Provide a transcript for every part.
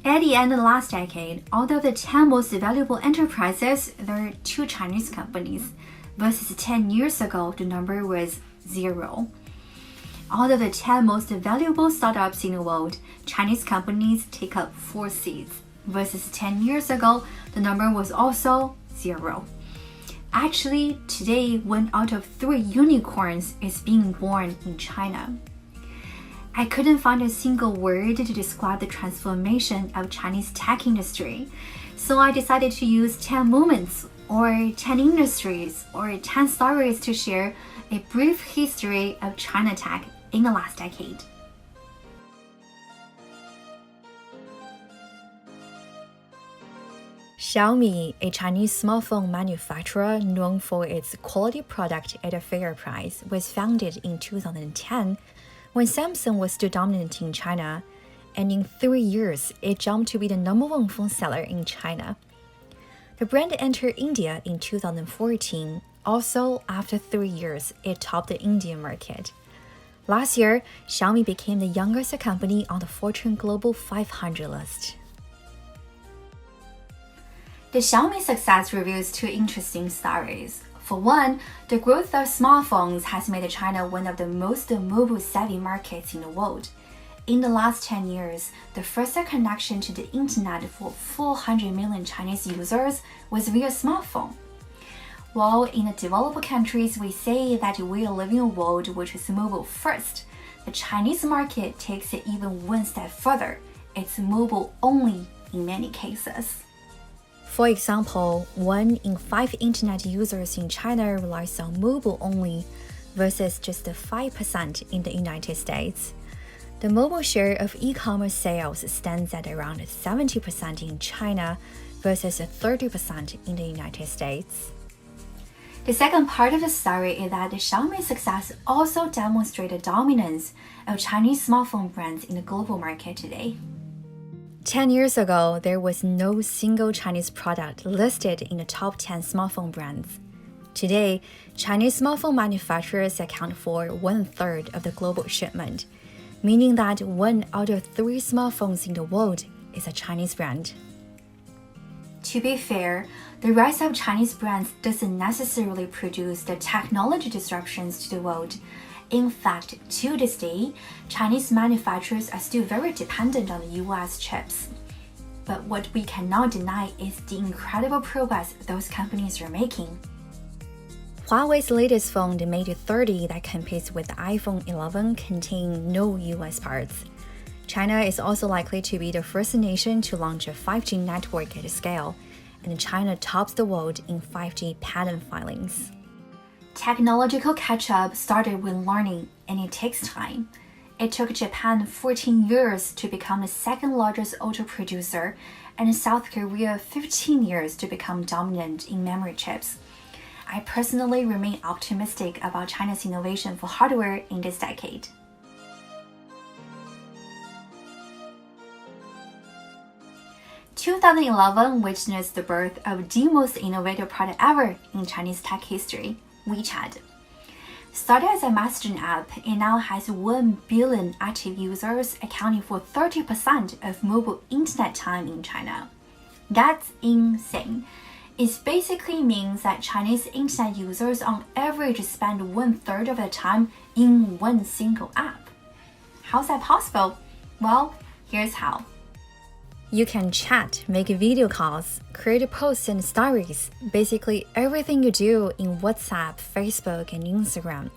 At the end of the last decade, out of the 10 most valuable enterprises, there are 2 Chinese companies, versus 10 years ago, the number was 0. Out of the 10 most valuable startups in the world, Chinese companies take up 4 seats, versus 10 years ago, the number was also 0. Actually, today, 1 out of 3 unicorns is being born in China. I couldn't find a single word to describe the transformation of Chinese tech industry, so I decided to use 10 moments or 10 industries or 10 stories to share a brief history of China tech in the last decade. Xiaomi, a Chinese smartphone manufacturer known for its quality product at a fair price, was founded in 2010 when Samsung was still dominant in China, and in 3 years, it jumped to be the #1 phone seller in China. The brand entered India in 2014. Also, after 3 years, it topped the Indian market. Last year, Xiaomi became the youngest company on the Fortune Global 500 list. The Xiaomi success reveals 2 interesting stories. For one, the growth of smartphones has made China one of the most mobile-savvy markets in the world. In the last 10 years, the first connection to the internet for 400 million Chinese users was via smartphone. While in the developed countries, we say that we are living in a world which is mobile first, the Chinese market takes it even one step further. It's mobile only in many cases. For example, 1 in 5 internet users in China relies on mobile only versus just 5% in the United States. The mobile share of e-commerce sales stands at around 70% in China versus 30% in the United States. The second part of the story is that the Xiaomi success also demonstrates the dominance of Chinese smartphone brands in the global market today. 10 years ago, there was no single Chinese product listed in the top 10 smartphone brands. Today, Chinese smartphone manufacturers account for 1/3 of the global shipment, meaning that 1 out of 3 smartphones in the world is a Chinese brand. To be fair, the rise of Chinese brands doesn't necessarily produce the technology disruptions to the world. In fact, to this day, Chinese manufacturers are still very dependent on the US chips. But what we cannot deny is the incredible progress those companies are making. Huawei's latest phone, the Mate 30 that competes with the iPhone 11, contains no US parts. China is also likely to be the first nation to launch a 5G network at scale, and China tops the world in 5G patent filings. Technological catch-up started with learning, and it takes time. It took Japan 14 years to become the second largest auto producer, and South Korea 15 years to become dominant in memory chips. I personally remain optimistic about China's innovation for hardware in this decade. In 2011 witnessed the birth of the most innovative product ever in Chinese tech history, Wechat. Started as a messaging app, it now has 1 billion active users, accounting for 30% of mobile internet time in China. That's insane. It basically means that Chinese internet users on average spend 1/3 of their time in one single app. How's that possible? Well, here's how. You can chat, make video calls, create posts and stories, basically everything you do in WhatsApp, Facebook, and Instagram.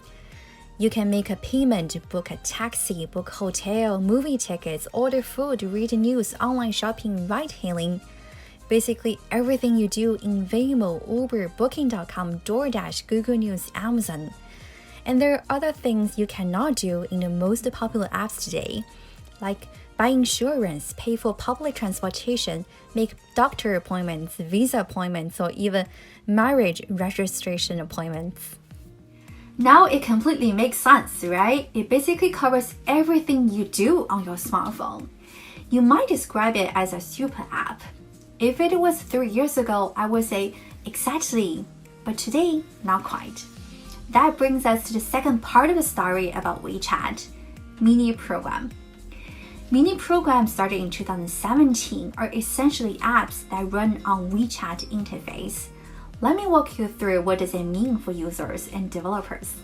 You can make a payment, book a taxi, book hotel, movie tickets, order food, read news, online shopping, ride-hailing. Basically everything you do in Waymo, Uber, Booking.com, DoorDash, Google News, Amazon. And there are other things you cannot do in the most popular apps today, like buy insurance, pay for public transportation, make doctor appointments, visa appointments, or even marriage registration appointments. Now it completely makes sense, right? It basically covers everything you do on your smartphone. You might describe it as a super app. If it was 3 years ago, I would say exactly, but today, not quite. That brings us to the second part of the story about Wechat, mini program. Mini programs started in 2017 are essentially apps that run on WeChat interface. Let me walk you through what does it mean for users and developers.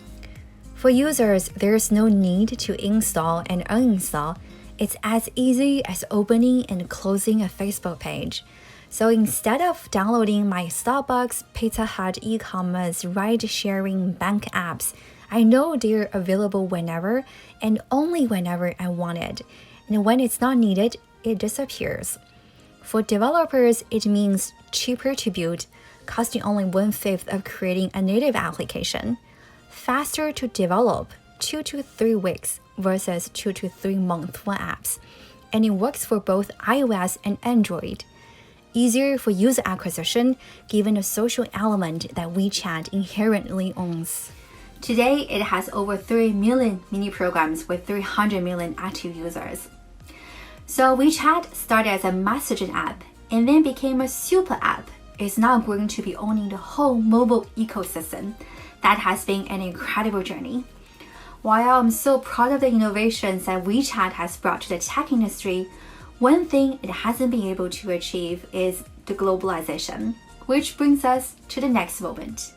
For users, there's no need to install and uninstall. It's as easy as opening and closing a Facebook page. So instead of downloading my Starbucks, Pizza Hut, e-commerce, ride-sharing, bank apps, I know they're available whenever and only whenever I want it. And when it's not needed, it disappears. For developers, it means cheaper to build, costing only 1/5 of creating a native application. Faster to develop, 2 to 3 weeks versus 2 to 3 months for apps. And it works for both iOS and Android. Easier for user acquisition, given the social element that WeChat inherently owns. Today, it has over 3 million mini programs with 300 million active users. So WeChat started as a messaging app and then became a super app. It's now going to be owning the whole mobile ecosystem. That has been an incredible journey. While I'm so proud of the innovations that WeChat has brought to the tech industry, one thing it hasn't been able to achieve is the globalization, which brings us to the next moment.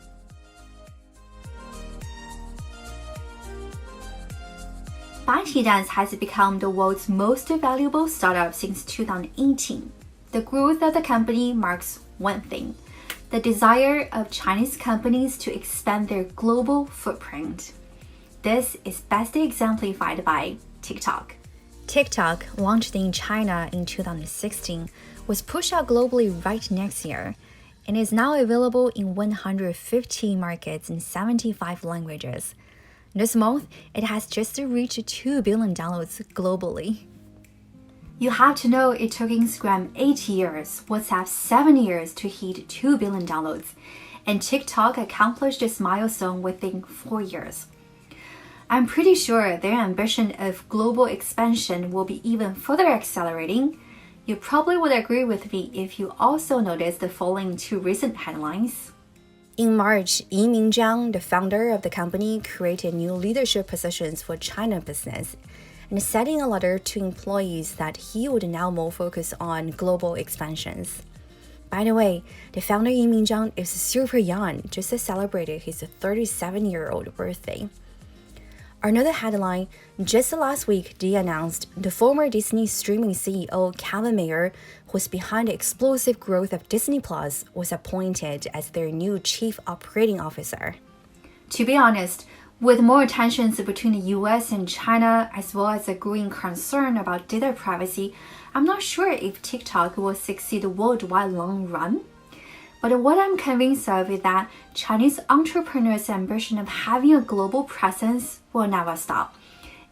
Bytedance has become the world's most valuable startup since 2018. The growth of the company marks one thing: the desire of Chinese companies to expand their global footprint. This is best exemplified by TikTok. TikTok, launched in China in 2016, was pushed out globally right next year and is now available in 150 markets in 75 languages. This month, it has just reached 2 billion downloads globally. You have to know it took Instagram 8 years, WhatsApp 7 years to hit 2 billion downloads, and TikTok accomplished this milestone within 4 years. I'm pretty sure their ambition of global expansion will be even further accelerating. You probably would agree with me if you also noticed the following 2 recent headlines. In March, Yiming Zhang, the founder of the company, created new leadership positions for China business and sending a letter to employees that he would now more focus on global expansions. By the way, the founder Yiming Zhang is super young, just celebrated his 37-year-old birthday. Another headline, just last week, they announced the former Disney streaming CEO Kevin Mayer, who's behind the explosive growth of Disney Plus, was appointed as their new chief operating officer. To be honest, with more tensions between the US and China, as well as a growing concern about data privacy, I'm not sure if TikTok will succeed worldwide long run. But what I'm convinced of is that Chinese entrepreneurs' ambition of having a global presence will never stop.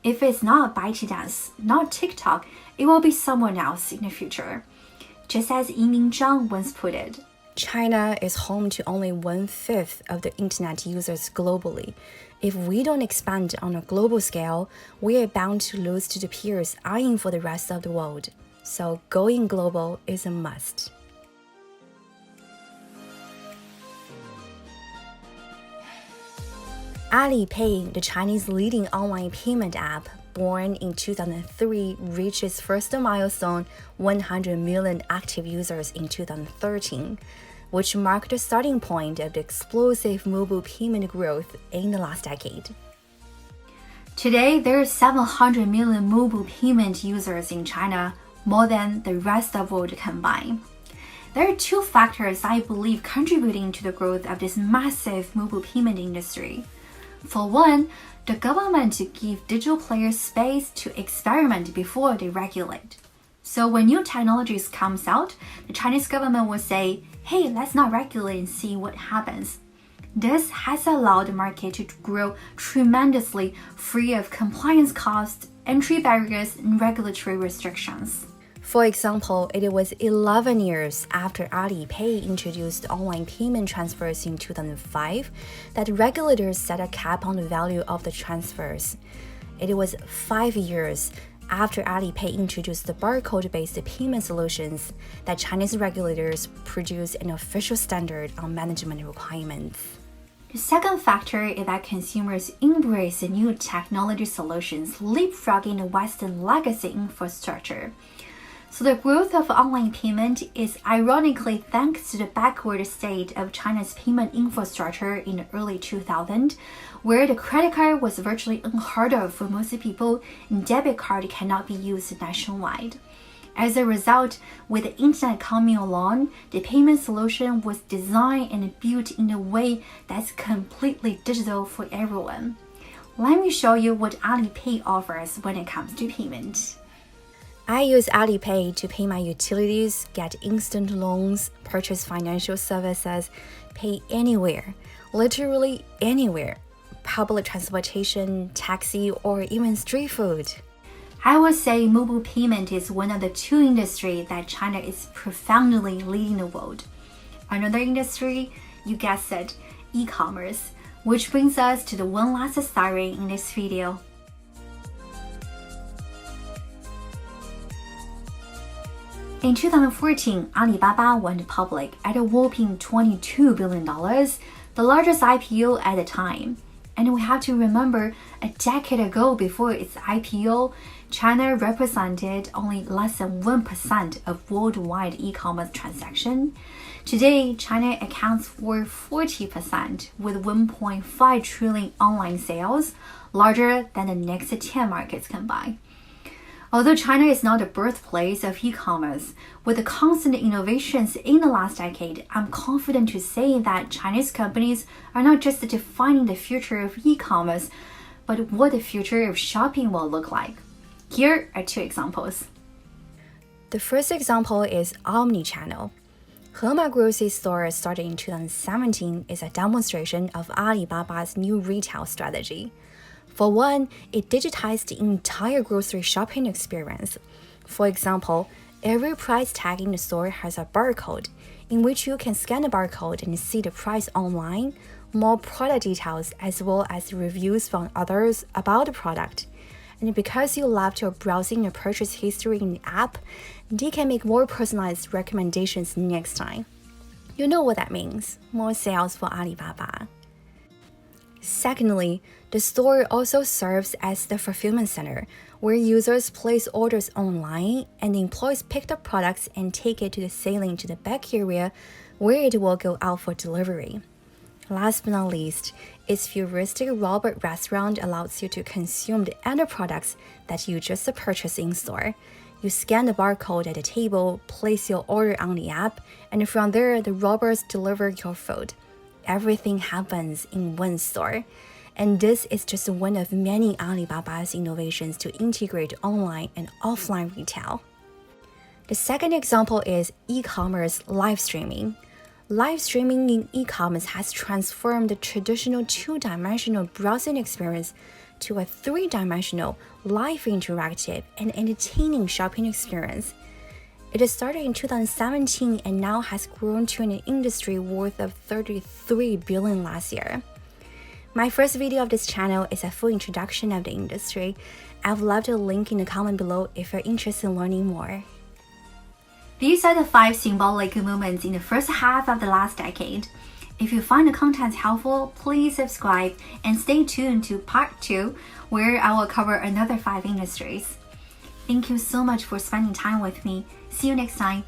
If it's not ByteDance, not TikTok, it will be someone else in the future. Just as Yiming Zhang once put it, China is home to only 1/5 of the internet users globally. If we don't expand on a global scale, we are bound to lose to the peers eyeing for the rest of the world. So going global is a must. Alipay, the Chinese leading online payment app, born in 2003, reached its first milestone 100 million active users in 2013, which marked the starting point of the explosive mobile payment growth in the last decade. Today, there are 700 million mobile payment users in China, more than the rest of the world combined. There are 2 factors I believe contributing to the growth of this massive mobile payment industry. For one, the government gives digital players space to experiment before they regulate. So when new technologies comes out, the Chinese government will say, hey, let's not regulate and see what happens. This has allowed the market to grow tremendously, free of compliance costs, entry barriers, and regulatory restrictions. For example, it was 11 years after Alipay introduced online payment transfers in 2005 that regulators set a cap on the value of the transfers. It was 5 years after Alipay introduced the barcode-based payment solutions that Chinese regulators produced an official standard on management requirements. The second factor is that consumers embrace new technology solutions, leapfrogging the Western legacy infrastructure. So the growth of online payment is ironically thanks to the backward state of China's payment infrastructure in the early 2000s, where the credit card was virtually unheard of for most people and debit card cannot be used nationwide. As a result, with the internet coming along, the payment solution was designed and built in a way that's completely digital for everyone. Let me show you what Alipay offers when it comes to payment. I use Alipay to pay my utilities, get instant loans, purchase financial services, pay anywhere, literally anywhere, public transportation, taxi, or even street food. I would say mobile payment is one of the two industries that China is profoundly leading the world. Another industry, you guessed it, e-commerce, which brings us to the one last story in this video. In 2014, Alibaba went public at a whopping $22 billion, the largest IPO at the time. And we have to remember, a decade ago before its IPO, China represented only less than 1% of worldwide e-commerce transactions. Today, China accounts for 40% with 1.5 trillion online sales, larger than the next 10 markets combined. Although China is not the birthplace of e-commerce, with the constant innovations in the last decade, I'm confident to say that Chinese companies are not just defining the future of e-commerce, but what the future of shopping will look like. Here are two examples. The first example is omnichannel. Hema grocery store started in 2017 is a demonstration of Alibaba's new retail strategy. For one, it digitized the entire grocery shopping experience. For example, every price tag in the store has a barcode, in which you can scan the barcode and see the price online, more product details, as well as reviews from others about the product. And because you left your browsing and purchase history in the app, they can make more personalized recommendations next time. You know what that means, more sales for Alibaba. Secondly, the store also serves as the fulfillment center, where users place orders online and the employees pick the products and take it to the sailing to the back area where it will go out for delivery. Last but not least, its futuristic robot restaurant allows you to consume the end products that you just purchased in store. You scan the barcode at the table, place your order on the app, and from there, the robots deliver your food. Everything happens in one store. And this is just one of many Alibaba's innovations to integrate online and offline retail. The second example is e-commerce live streaming. Live streaming in e-commerce has transformed the traditional two-dimensional browsing experience to a three-dimensional, live interactive, and entertaining shopping experience. It started in 2017 and now has grown to an industry worth of $33 billion last year. My first video of this channel is a full introduction of the industry. I've left a link in the comment below if you're interested in learning more. These are the 5 symbolic moments in the first half of the last decade. If you find the content helpful, please subscribe and stay tuned to part 2, where I will cover another 5 industries. Thank you so much for spending time with me. See you next time.